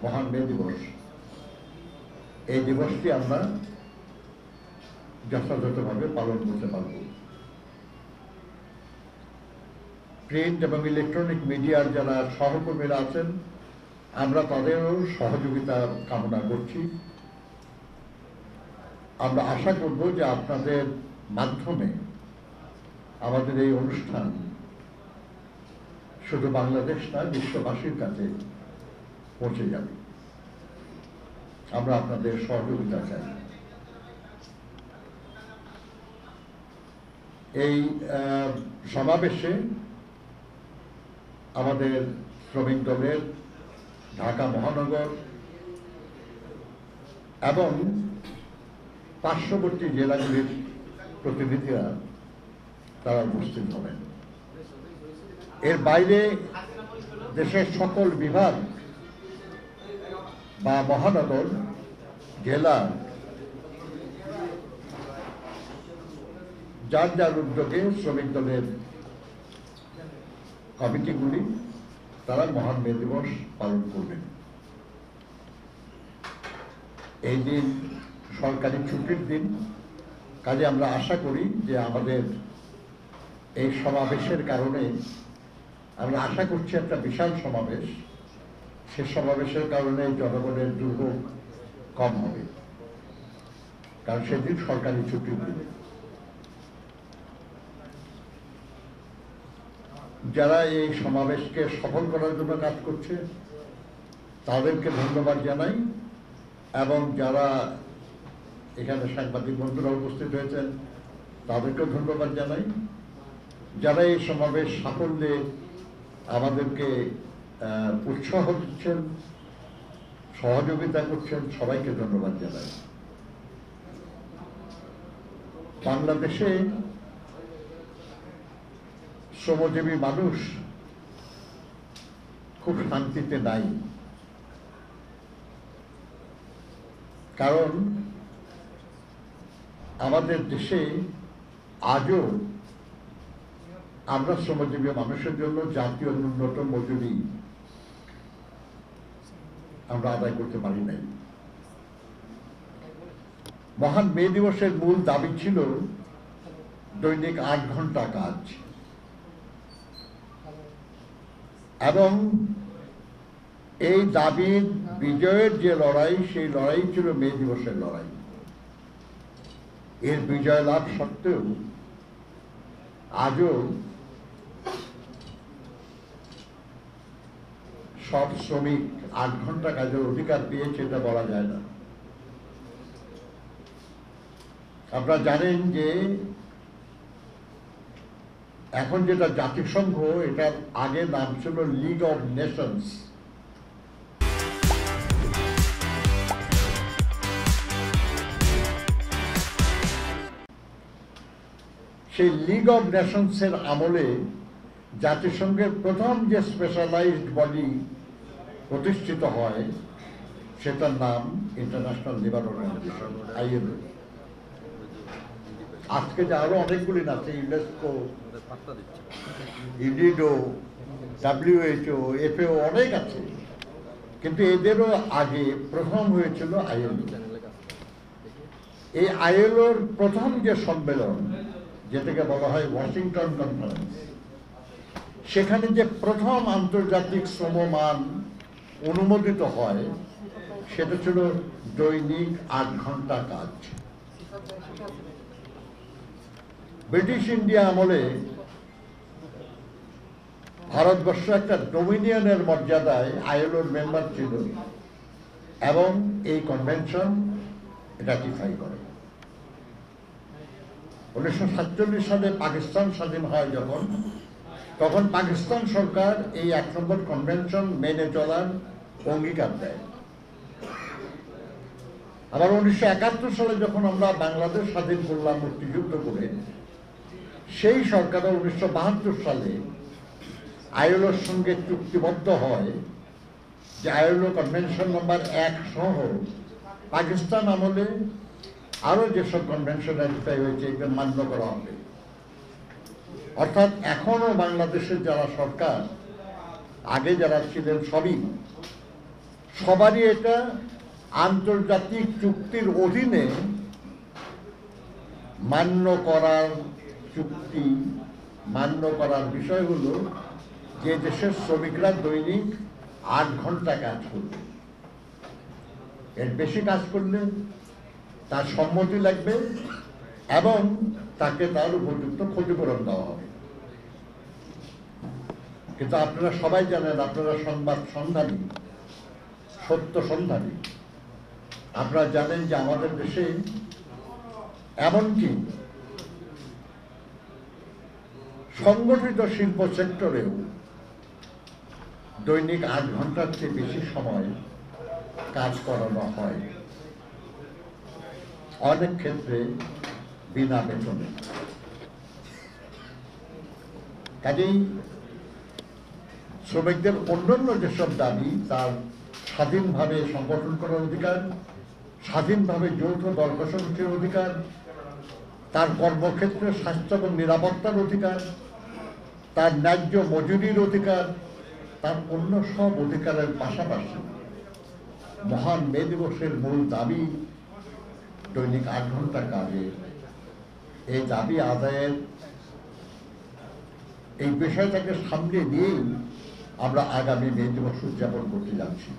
মহান মে দিবস, এই দিবসটি আমরা যথাযথভাবে পালন করতে পারব। প্রিন্ট এবং ইলেকট্রনিক মিডিয়ার যারা সহকর্মীরা আছেন, আমরা তাদেরও সহযোগিতা কামনা করছি। আমরা আশা করব যে আপনাদের মাধ্যমে আমাদের এই অনুষ্ঠান শুধু বাংলাদেশ না, বিশ্ববাসীর কাছে পৌঁছে যাবে। আমরা আপনাদের সহযোগিতা চাই। এই সমাবেশে আমাদের শ্রমিক দলের ঢাকা মহানগর এবং পার্শ্ববর্তী জেলাগুলির প্রতিনিধিরা তারা উপস্থিত হবেন। এর বাইরে দেশের সকল বিভাগ বা মহানগর, জেলা যার যার উদ্যোগে শ্রমিক দলের কমিটিগুলি তারা মহান মে দিবস পালন করবেন। এই দিন সরকারি ছুটির দিন, কাজে আমরা আশা করি যে আমাদের এই সমাবেশের কারণে আমরা আশা করছি একটা বিশাল সমাবেশ, সে সমাবেশের কারণে জনগণের দুর্ভোগ কম হবে, কারণ সেদিন সরকারি ছুটির দিন। যারা এই সমাবেশকে সফল করার জন্য কাজ করছে তাদেরকে ধন্যবাদ জানাই, এবং যারা এখানে সাংবাদিক বন্ধুরা উপস্থিত হয়েছেন তাদেরকেও ধন্যবাদ জানাই। যারা এই সমাবেশ সাফল্যে আমাদেরকে উৎসাহ দিচ্ছেন, সহযোগিতা করছেন, সবাইকে ধন্যবাদ জানাই। বাংলাদেশে শ্রমজীবী মানুষ খুব শান্তিতে নাই, কারণ আমাদের দেশে আজও আমরা শ্রমজীবী মানুষের জন্য জাতীয় ন্যূনতম মজুরি আমরা আদায় করতে পারি নাই। মহান মে দিবসের মূল দাবি ছিল দৈনিক 8 ঘন্টা কাজ, এবং এই দাবির বিজয়ের যে লড়াই, সেই লড়াই ছিল মে দিবসের লড়াই। এর বিজয় লাভ সত্ত্বেও আজও সব শ্রমিক 8 ঘন্টা কাজের অধিকার পেয়েছে এটা বলা যায় না। আপনারা জানেন যে এখন যেটা জাতিসংঘ, এটার আগে নাম ছিল লিগ অফ নেশনস। সেই লিগ অফ নেশনসের আমলে জাতিসংঘের প্রথম যে স্পেশালাইজড বডি প্রতিষ্ঠিত হয় সেটার নাম ইন্টারন্যাশনাল লেবার অর্গানাইজেশন, ILO। আজকে যে আরো অনেকগুলি আছে, ইউনেস্কো, ইউনিডো, WHO, FAO, অনেক আছে, কিন্তু এদেরও আগে প্রথম হয়েছিল ILO। এই ILOর প্রথম যে সম্মেলন, যেটাকে বলা হয় ওয়াশিংটন কনফারেন্স, সেখানে যে প্রথম আন্তর্জাতিক শ্রমমান অনুমোদিত হয় সেটা ছিল দৈনিক 8 ঘন্টা কাজ। ব্রিটিশ ইন্ডিয়া আমলে ভারতবর্ষ একটা ডোমিনিয়নের মর্যাদায় ILOর মেম্বার ছিল এবং এই কনভেনশন রাটিফাই করে। 1947 সালে পাকিস্তান স্বাধীন হয় যখন, তখন পাকিস্তান সরকার এই 1 নম্বর কনভেনশন মেনে চলার অঙ্গীকার দেয়। আবার 1971 সালে যখন আমরা বাংলাদেশ স্বাধীন করলাম মুক্তিযুদ্ধ করে, সেই সরকার 1972 সালে ILOর সঙ্গে চুক্তিবদ্ধ হয় যে ILO কনভেনশন নম্বর 1 সহ পাকিস্তান আমলে আরো যেসব কনভেনশন রাটিফাই হয়েছে এগুলো মান্য করা হবে। অর্থাৎ এখনো বাংলাদেশের যারা সরকার, আগে যারা ছিলেন, সবই সবারই এটা আন্তর্জাতিক চুক্তির অধীনে মান্য করার চুক্তি, মান্য করার বিষয় হলো যে দেশের শ্রমিকরা দৈনিক 8 ঘন্টা কাজ করবে, এর বেশি কাজ করলে তার সম্মতি লাগবে এবং তাকে তার উপযুক্ত ক্ষতিপূরণ দেওয়া হবে। কিন্তু আপনারা সবাই জানেন, আপনারা সংবাদ সন্ধানী, সত্য সন্ধানী, আপনারা জানেন যে আমাদের দেশে এমনকি সংগঠিত শিল্প সেক্টরেও দৈনিক 8 ঘন্টার চেয়ে বেশি সময় কাজ করানো হয়, অনেক ক্ষেত্রে বিনা বেতনে। কাজেই শ্রমিকদের অন্যান্য যেসব দাবি, তার স্বাধীনভাবে সংগঠন করার অধিকার, স্বাধীনভাবে যৌথ দল গঠনের অধিকার, তার কর্মক্ষেত্রে স্বাস্থ্য এবং নিরাপত্তার অধিকার, তার ন্যায্য মজুরির অধিকার, তার অন্য সব অধিকারের পাশাপাশি মহান মে দিবসের মূল দাবি দৈনিক 8 ঘন্টা কাজে, এই দাবি আদায়ের এই বিষয়টাকে সামনে নিয়েই আমরা আগামী মে দিবস উদযাপন করতে যাচ্ছি।